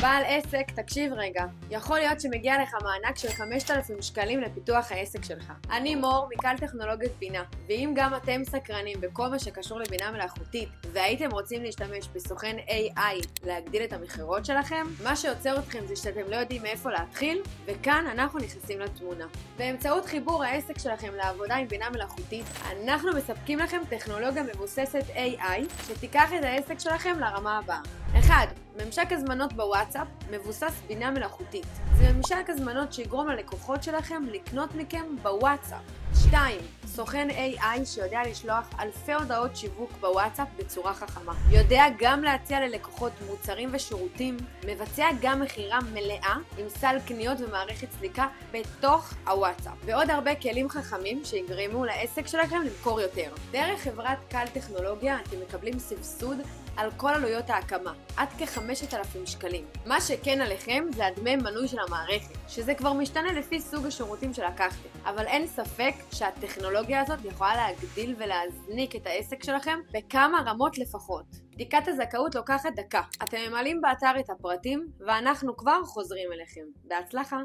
בעל עסק, תקשיב רגע. יכול להיות שמגיע לך מענק של 5,000 שקלים לפיתוח העסק שלך. אני מור מקל טכנולוגיות בינה, ואם גם אתם סקרנים בכל מה שקשור לבינה מלאכותית והייתם רוצים להשתמש בסוכן AI להגדיל את המחירות שלכם, מה שעוצר אתכם זה שאתם לא יודעים מאיפה להתחיל, וכאן אנחנו נכנסים לתמונה. באמצעות חיבור העסק שלכם לעבודה עם בינה מלאכותית, אנחנו מספקים לכם טכנולוגיה מבוססת AI שתיקח את העסק שלכם לרמה הבאה. 1. ממשק הזמנות בוואטסאפ מבוסס בינה מלאכותית. זה ממשק הזמנות שיגרום ללקוחות שלכם לקנות מכם בוואטסאפ. 2. סוכן AI שיודע לשלוח אלפי הודעות שיווק בוואטסאפ בצורה חכמה. יודע גם להציע ללקוחות מוצרים ושירותים, מבצע גם מחירה מלאה עם סל קניות ומערכת סליקה בתוך הוואטסאפ. ועוד הרבה כלים חכמים שיגרמו לעסק שלכם למכור יותר. דרך חברת קל טכנולוגיה אתם מקבלים סבסוד על כל עלויות ההקמה, עד כ5,000 שקלים. מה שכן עליכם זה הדמי מנוי של המערכת, שזה כבר משתנה לפי סוג השירותים שלקחתם. אבל אין ספק שהטכנולוגיה הזאת יכולה להגדיל ולהזניק את העסק שלכם בכמה רמות לפחות. בדיקת הזכאות לוקחת דקה. אתם ממלאים באתר את הפרטים, ואנחנו כבר חוזרים אליכם. בהצלחה!